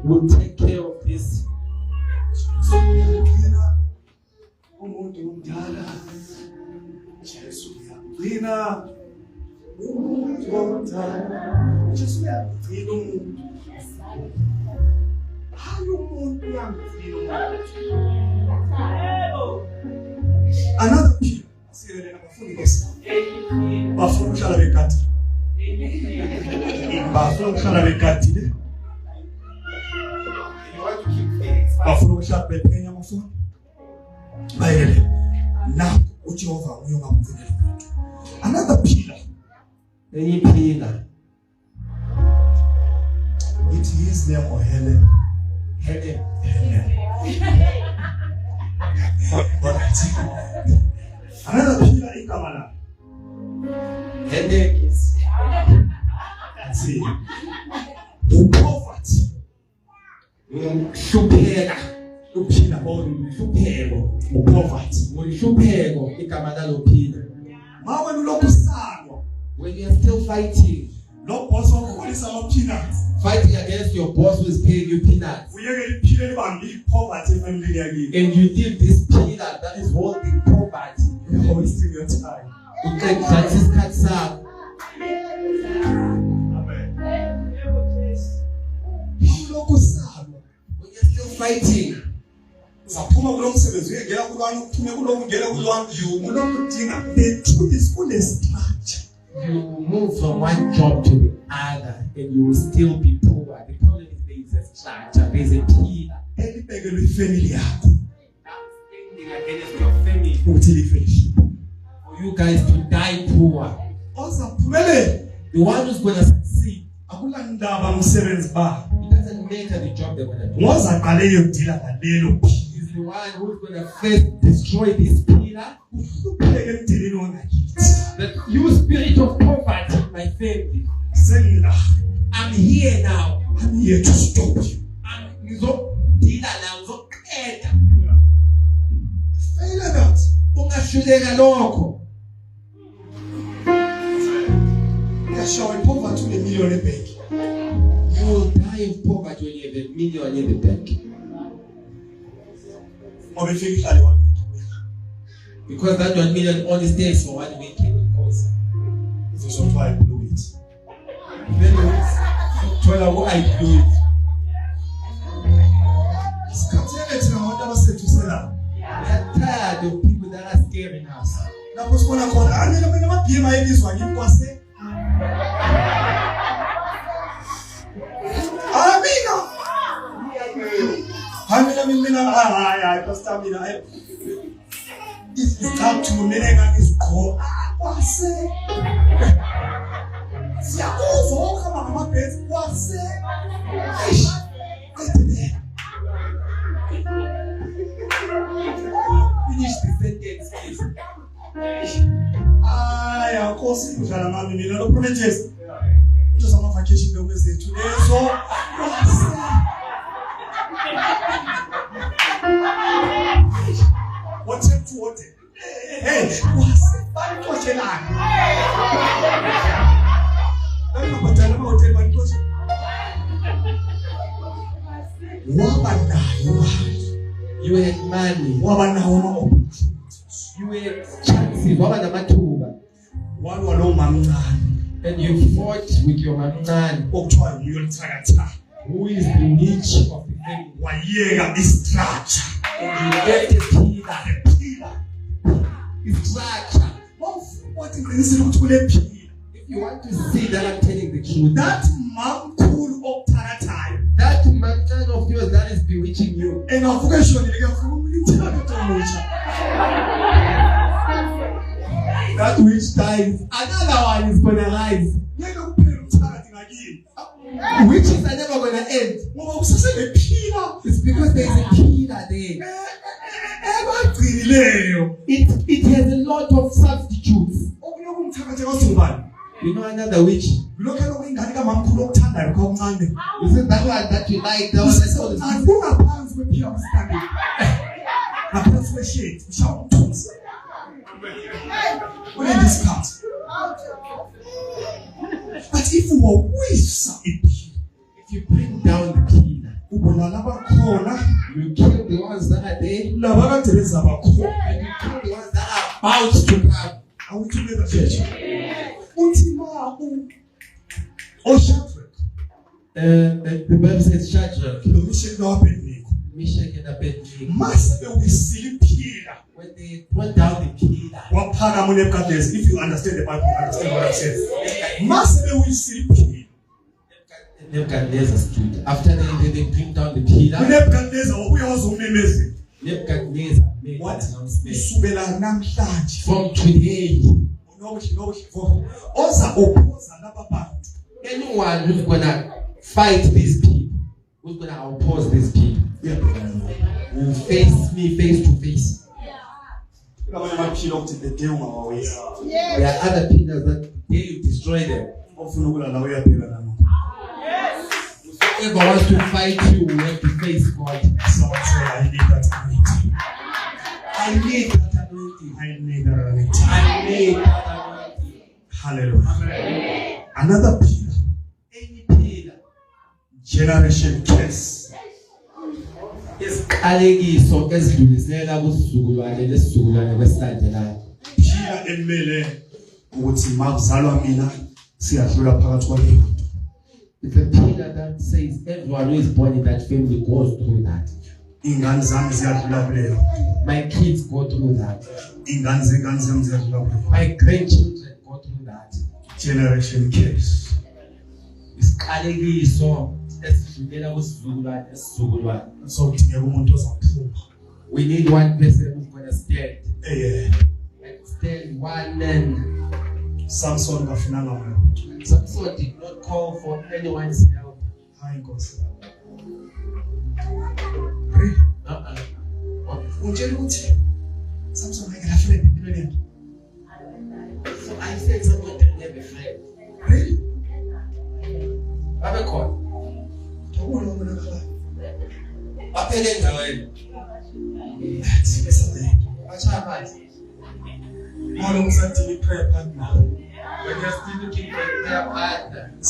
S1: will take care of this.
S2: Another pillar. bafuna ukuhlala bekati bafuna ukuhlala bekati bafuna ukuhlala bephenya mfuna bayele na uJehova uyongabugcinela umuntu another pillar
S1: enye pillar
S2: it is name or Helen another pillar igama la
S1: headache is
S2: see poverty
S1: ukuhlupheka ukuphila uhlupheko uhlupheko igama lalophila
S2: mawe lokusalwa
S1: when you are still fighting
S2: no boss wakholisa peanuts
S1: fighting against your boss who is paying you peanuts
S2: uyeke liphile libambi poverty efamily yakini
S1: and you leave this pillar that is holding poverty
S2: you're wasting your time
S1: uqedisa isikhathi sakho
S2: lokusalwa
S1: when you are still fighting
S2: uzaphuma kulomsebenzi uyengena kulwana uphume kulokungena kulwana ulokudinga the truth is full structure.
S1: You move from one job to the other and you will still be poor. The problem is there is a structure, there is a pillar.
S2: Elibekelwe ifamily yakho.
S1: Standing against your family.
S2: Until you finish.
S1: For you guys to die poor.
S2: Ozaphumelela.
S1: The one who's going to succeed.
S2: Akulandaba umsebenzi ba.
S1: It doesn't matter the job they're going to do.
S2: Ngozaqale yodila ngalelo.
S1: He's the one who's going to first destroy this pillar.
S2: Uhlupheleke emdeleni wangakithi.
S1: That you spirit of poverty in my family. I'm here now.
S2: I'm here to stop you.
S1: I'm ngizodila now ngizoqeda.
S2: Fail that.
S1: Ungashluleka lokho.
S2: Yashawa poverty une million ebank.
S1: You will die of poverty when you have $1 million in the bank.
S2: Obefika ihlale 1 week.
S1: Because that $1 million only stays for 1 week.
S2: This is why I do it.
S1: Then tell what I do it. I'm tired of people that are scaring us.
S2: It's up to me. Siyakuzwa kama mabhezi kwase.
S1: Finish the sentence, please.
S2: Aya, kosi kudlala ngami mina lo promises. Uzoza ama vacation lokwezethu lezo. What to what? Hey, kwase banitoshelana.
S1: You had money. You had chances. And you fought with your man. Who is the niche of the family? And you get the pillar. The structure. If you want to see that I'm telling the truth,
S2: that man cool of Taratai,
S1: that man of yours that is bewitching you,
S2: and of course,
S1: that which dies, another one is gonna rise. Witches are never gonna end. It's because there is a pillar there. It has a lot of substitutes. You know another witch? Isn't that one that you like? That was
S2: this cut. But if you are
S1: if you bring down the pillar, you kill the ones that are there, and you kill the ones that are about to come.
S2: Are we together, church?
S1: The Bible says Shadrach, Meshach and Abednego.
S2: when they brought down the pillar.
S1: If you understand the Bible, you understand what I'm saying. Massive we see pillar.
S2: Nebuchadnezzar stood. After they bring down the pillar.
S1: Nebuchadnezzar, we also amazing.
S2: Nebuchadnezzar made
S1: what?
S2: An announcement. From today, anyone who's gonna fight these people, who's gonna oppose these people, will face me face to face. There are other pillars that you destroy them. Whoever wants to fight you will have to face God.
S1: Someone say, I need that anointing.
S2: I need that anointing.
S1: I need that anointing.
S2: I need that anointing.
S1: Hallelujah. Another pillar.
S2: Any pillar.
S1: Generation curse.
S2: Isiqalekiso esidlulisela kusizukulwane lesizukulwane kwesilandelayo.
S1: Pillar emele ukuthi makuzalwa mina siyadlula phakathi kwalelo.
S2: It's a pillar that says everyone who is born in that family goes through that. My kids go through that. My grandchildren go through that.
S1: Generation curse.
S2: Isiqalekiso esidlulela kusizukulwane esizukulwane.
S1: So umuntu ozaphuma.
S2: We need one person who's going to stand.
S1: And
S2: stand one man.
S1: Samson
S2: did not call for anyone's help.
S1: Samson had a friend.
S2: So I said someone didn't have a friend.
S1: Really?
S2: Have a call.
S1: How long is that till you pray partner?
S2: When you're still looking for a prayer partner,
S1: time
S2: is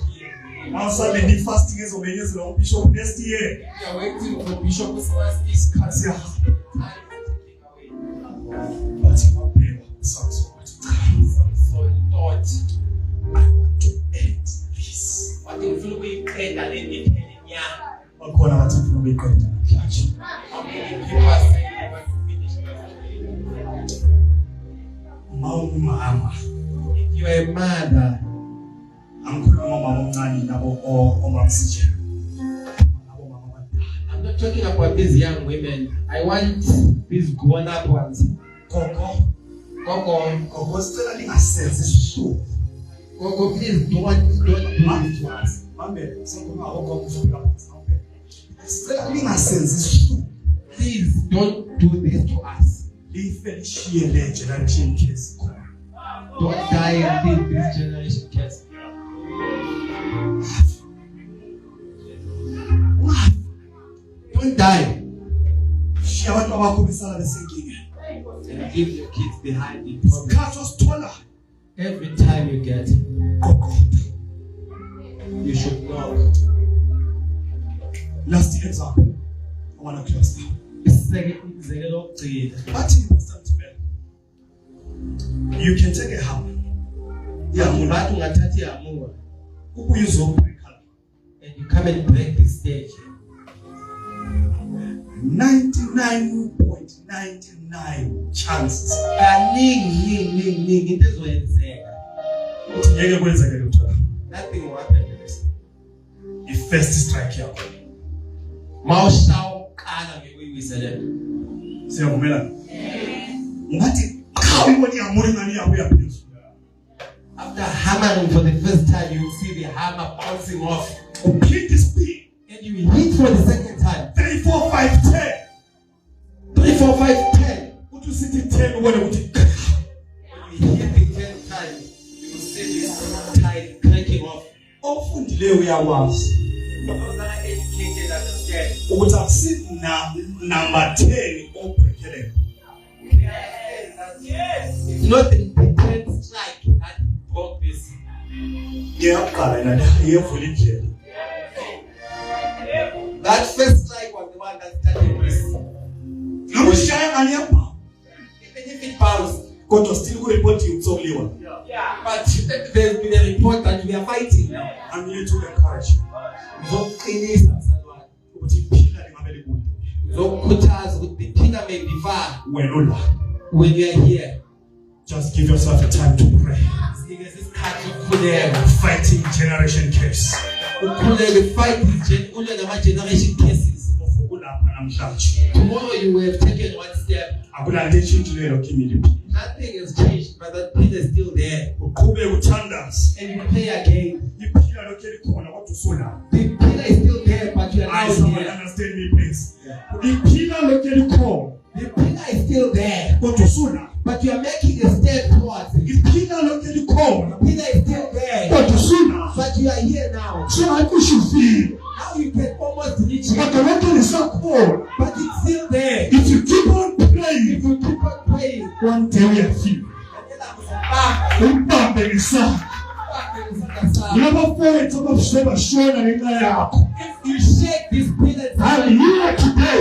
S2: ticking.
S1: Now suddenly the fasting is over years long. Bishop next year.
S2: You are waiting for Bishop's fast. This time is ticking away.
S1: But you are paying Samson thought, I want to end this.
S2: But if you will end and end it,
S1: I'm going to make it in the church.
S2: How many people are saying they want to finish? If you are a mother,
S1: I'm
S2: not talking about these young women. I want these grown-up ones. Coco, please don't do it to us. Please don't do this to us. Don't die and leave this generation curse. Don't die. And leave your kids behind the every time you get you should knock.
S1: Last example. I want to close now. You can take a hammer.
S2: And you come and break the stage.
S1: 99.99 chances.
S2: Nothing will happen.
S1: If first strike here.
S2: After hammering for the first time, you will see the hammer bouncing off.
S1: And
S2: you hit for the second time.
S1: 3, 4, 5, 10.
S2: 3, 4, 5, 10.
S1: Would you sit in 10 when you hit
S2: the 10th time, you will see this tide breaking off.
S1: Often delay where I was.
S2: Those that are educated understand.
S1: Would have seen number 10 or breaking.
S2: It's not the 10th strike that broke this. That first strike was the one that started this. Even if it bounced,
S1: God was still going to report you.
S2: But there's been a report that we are fighting now.
S1: I'm here to encourage you.
S2: Zokukhuthaza ukuthi Peter may be far.
S1: When
S2: you are here,
S1: just give yourself a time to pray. Fighting generation case.
S2: Fight generation cases. Tomorrow you will have taken one step. Nothing has changed, but that Peter is still there. And you pray again. The Peter is still there, but you are now here.
S1: Understand me, please. The Peter is still there,
S2: but you are making a step towards it.
S1: The
S2: Peter is still there, but you are here now. Now you can almost reach it, but it's still there.
S1: If you keep on praying,
S2: one day we are free. If you shake this pillar,
S1: I'm here today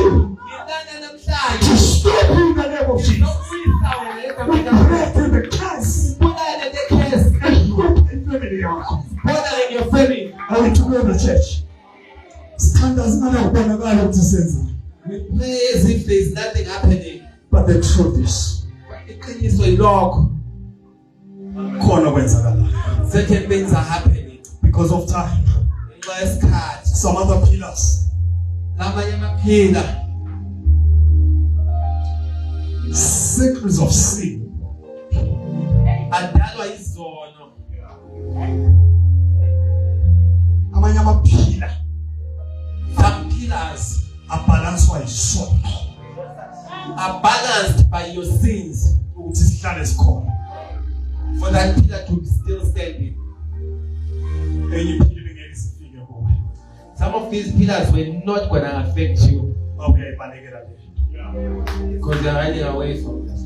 S1: to stop in the name of Jesus. We pray to the curse
S2: bothering your family.
S1: I will to go to the church. Stand as man of God to sense.
S2: We pray as if there is nothing happening.
S1: But the truth is,
S2: certain things are happening
S1: because of time. Some other pillars, secrets of sin,
S2: some pillars
S1: are balanced by soul,
S2: are balanced by your sins, for that pillar to be still standing. Some of these pillars were not going to affect you because they are running away from us.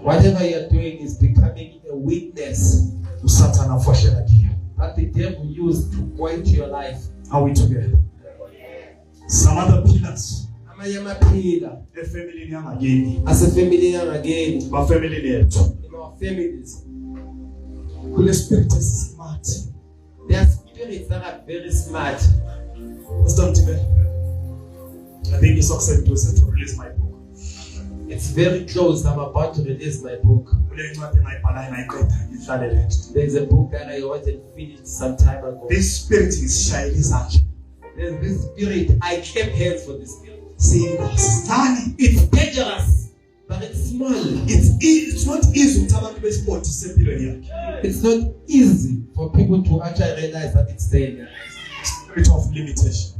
S2: Whatever you are doing is becoming a witness that the devil used to point your life.
S1: Are we together? Some other pillars,
S2: as a family again,
S1: my family
S2: in our families,
S1: Holy Spirit is smart.
S2: There are spirits that are very smart.
S1: I think it's also to release my book.
S2: It's very close. I'm about to release my book. There's a book that I wanted finished some time ago.
S1: This spirit is shy.
S2: There's this spirit. I kept hands for this spirit.
S1: See,
S2: it's dangerous, but it's small.
S1: It's not easy to
S2: It's not easy for people to actually realize that it's there.
S1: Spirit of limitation.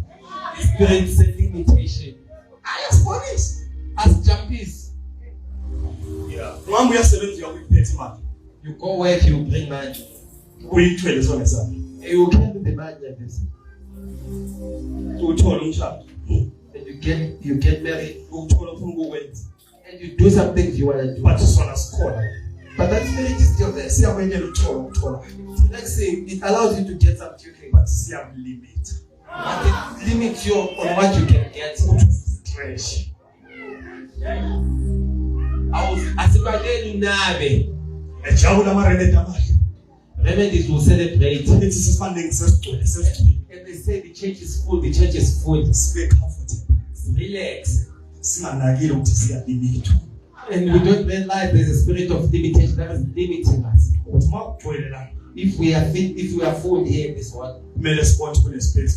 S2: Spirit of limitation. As jumpies.
S1: Yeah. When we are 70, we pay money.
S2: You go work, you bring money.
S1: We trade as well as that.
S2: You carry the money like this. And you get married. And you do some things you want to do.
S1: But it's on a score.
S2: But that spirit is still there.
S1: See, I'm going to
S2: Next thing, it allows you to get some tuning.
S1: But see, I'm limit.
S2: But it limits you on what you can get.
S1: Trash.
S2: Remedies will celebrate.
S1: And they
S2: say the church is full, the church is full. Relax. And we don't realize there's a spirit of limitation that is limiting us. If we are full here in this one, we are supposed to extend.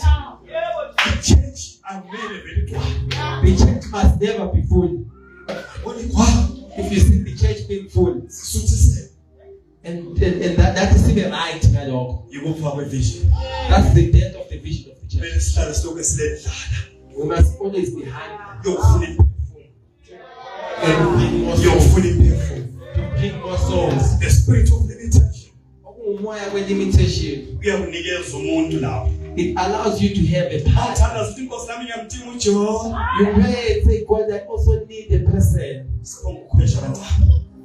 S2: The church must never be full. If you see the church being full, and that is even right,
S1: you go for a vision.
S2: That's the death of the vision of the church. We must always be hungry.
S1: You're fully painful.
S2: To bring more souls.
S1: The spirit of limitation.
S2: It allows you to have a path. You pray and say, God, I also need a person. And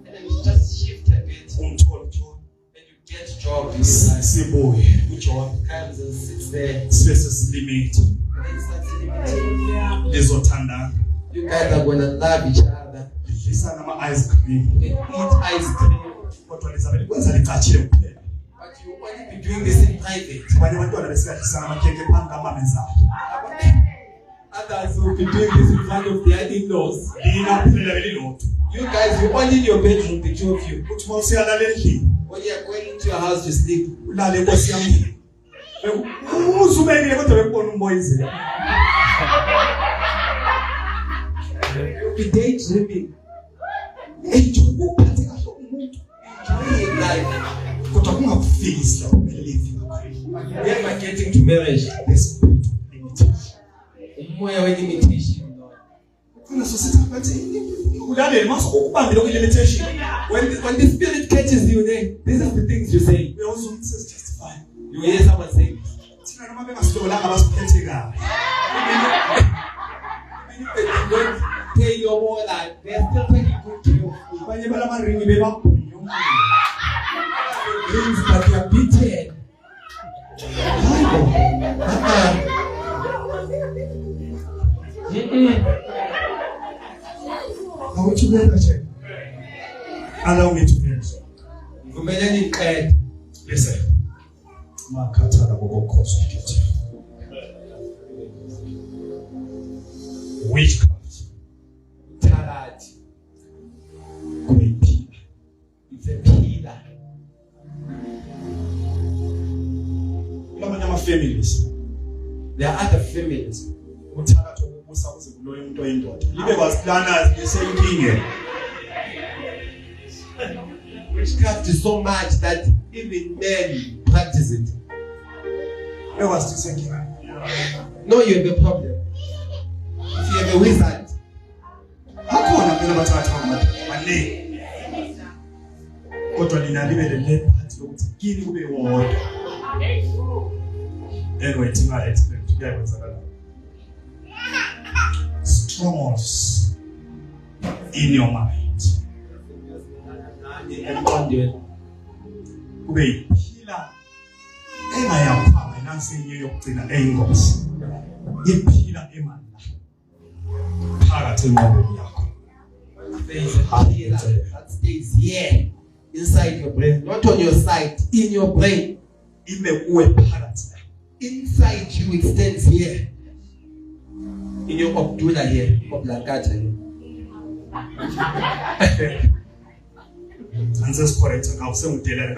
S2: then you just shift a bit. And you get a job. John comes and sits there.
S1: Spaces limit.
S2: You guys are going to love each other.
S1: Ice cream.
S2: They eat ice cream. But you only be doing this in private. Others will be doing this in front of their in-laws. You guys, you're only in your bedroom, the two of you. When you're going into your house to sleep. You'll be daydreaming. Enjoying life. Never getting to marriage. Umoya we-limitation. When the spirit catches you, then these are the things you say. You hear someone say, they don't pay your more life. They're still taking good care of you. But you are beaten.
S1: Allow me to finish. Listen. Witchcraft.
S2: It's a pillar.
S1: Families.
S2: There are other families. Witchcraft is so much that even men practice it. No, you have a problem. If you have a wizard,
S1: strongholds in your mind.
S2: there is a pillar that stays here inside your brain, not on your side, in your brain. Inside you, it stands here. In your obdula here, oblangata here.
S1: And this correct. I'll say with the letter.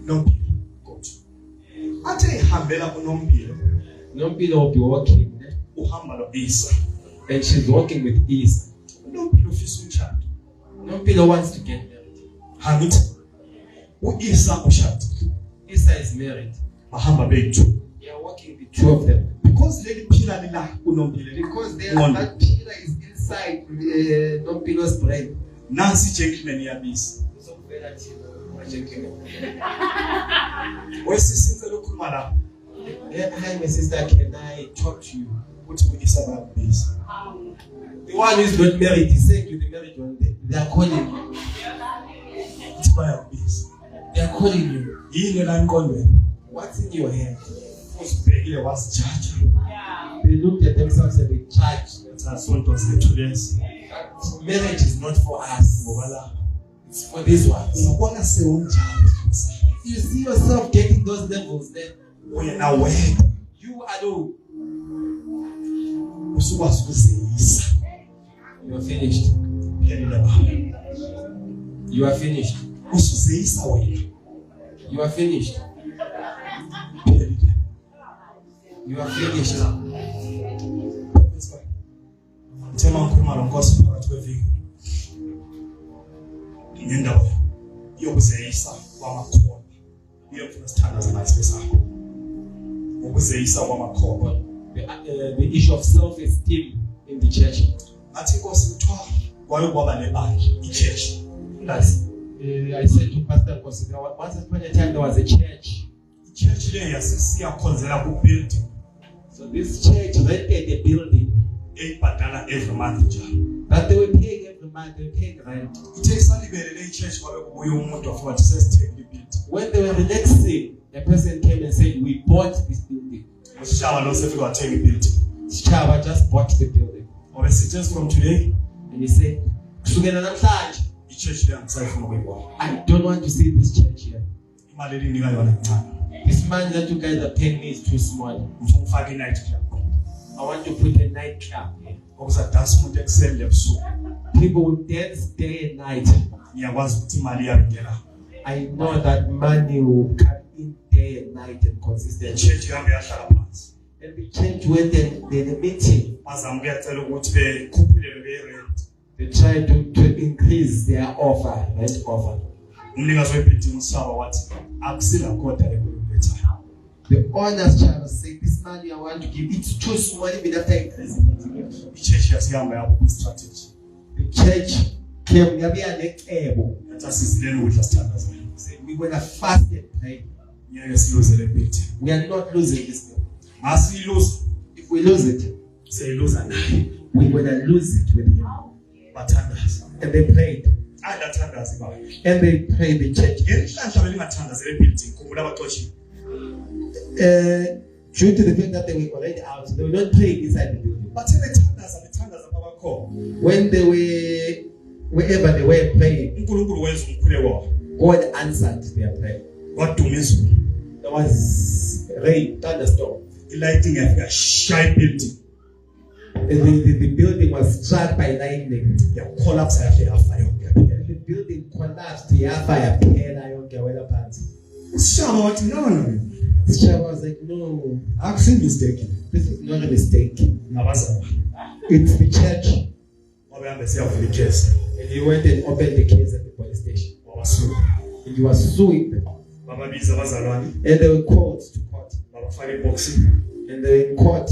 S1: No, good. I tell you, Hambela
S2: No pillar will be walking. And she's walking with ease. No pillar wants to get married. Isa is married. They are walking the two of them. Because that pillar is inside no pillow's brain.
S1: Nancy gentleman here, miss. Where's this in the local mother?
S2: Hi, my sister, can I talk to you?
S1: What is about this?
S2: The one who is not married is saying to the married one, they are calling you.
S1: It's about this.
S2: They are calling you. What's in your hand? They looked at themselves and they charged. Marriage is not for us. It's for these ones. You see yourself getting those levels, then you alone. You are finished. You are finished. You are finished. You are finished. The issue of self-esteem in the church. I said to Pastor Kosi, once upon a time there was a church. So this church rented a building
S1: every month.
S2: that they were paying every month. They were paying rent. When they were relaxing, a person came and said, "We bought this building." Shaba just bought the building.
S1: From today,
S2: and he said, I don't want to see this church here. This man that you guys are paying me is too small. I want to put a nightclub here.
S1: okuzadansa umuntu ekuseni lebusuku.
S2: People will dance day and night.
S1: Ngiyakwazi ukuthi imali iyangena.
S2: I know that money will come in day and night and consistently.
S1: Church ihambe yahlala phansi.
S2: And the church went and did a meeting.
S1: Bazama ukuyacela ukuthi bekhuphulele be-rent.
S2: They tried to increase their offer, rent offer.
S1: Umnikazi webuilding uSaba wathi akusila kodwa lekulethana.
S2: The owner's child said, this money I want to give, it's too small even after increasing it.
S1: Ichurch yasihamba yabo strategy.
S2: The church came, yabuya necebo.
S1: Yathi sizilele ukudla sithandaza.
S2: Said, we're going to fast and pray.
S1: Ngeke siluze le building.
S2: We are not losing this thing.
S1: Masiyiluza.
S2: If we lose it,
S1: Siyiluza naye.
S2: we're going to lose it with him.
S1: Bathandaza.
S2: And they prayed.
S1: Adathandaza baba.
S2: And they prayed the church.
S1: Ngenhlanhla belingathandaza le building khumbula abaxoshi.
S2: Due to the fact that they were already out, they were not praying inside the building.
S1: Bathe bethandaza babakho.
S2: When they were, wherever they were praying,
S1: uNkulunkulu wenza umkhuleko wabo.
S2: God answered their prayer.
S1: Kwaduma izulu.
S2: There was rain, thunderstorm.
S1: Ilighting yafika shaya building.
S2: The building was struck by lightning.
S1: Yakolapsa yahle yafa yonke.
S2: The building collapsed. Yafa yaphela yonke yawela phansi.
S1: uShaba wathi no.
S2: The Shaba was like, no,
S1: Akusi mistake.
S2: this is not a mistake.
S1: Ngabazali.
S2: It's the church.
S1: Wabehambe siyavula icase.
S2: And he went and opened the case at the police station.
S1: Wabasuka.
S2: And he was suing them.
S1: Bababiza abazalwane.
S2: And they were called to court.
S1: Babafaka eboxing.
S2: And they were in court.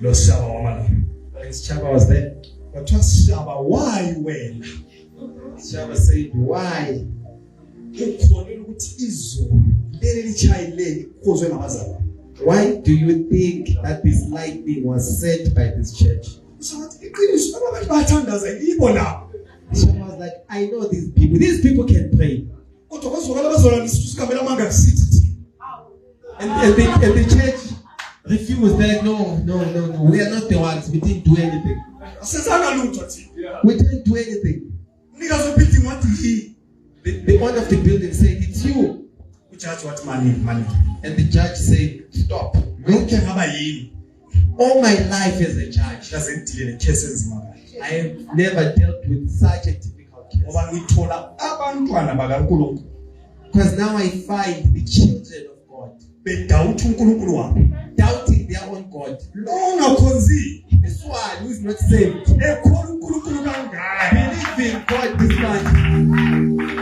S1: Lo Shaba wamala.
S2: And Shaba was there.
S1: Wathiwa Shaba why wena?
S2: Shaba said, why?
S1: Ukholelwa ukuthi izulu leli lichayile ikhozwe ngabazalwane.
S2: Why do you think that this lightning was sent by this church?
S1: Usathi iqiniso abantu bayathandaza yibo la.
S2: Shaba was like, I know these people. These people can pray.
S1: Kodwa bazokala bazolana sikamela manga sithi.
S2: And the church refused. They're like, no. We are not the ones. We didn't do anything.
S1: Asizanga lutho thi.
S2: We didn't do anything.
S1: Umnikazi webuilding wathi yi.
S2: The owner of the building said, it's you.
S1: Ujaji wathi money.
S2: And the judge said, stop.
S1: Yonke ngaba yini?
S2: All my life as a judge,
S1: Kaze ngidile necase enzima kahle.
S2: I have never dealt with such a difficult case.
S1: Ngoba ngithola abantwana bakaNkulunkulu
S2: Because now I find the children of God
S1: bedawutha uNkulunkulu wabo.
S2: doubting their own God.
S1: Lo ongakhonzi
S2: This one who is not saved,
S1: ekhola uNkulunkulu kangaka.
S2: believe in God this much.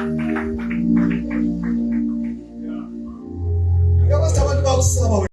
S1: Ngiyabasa abantu bakusaba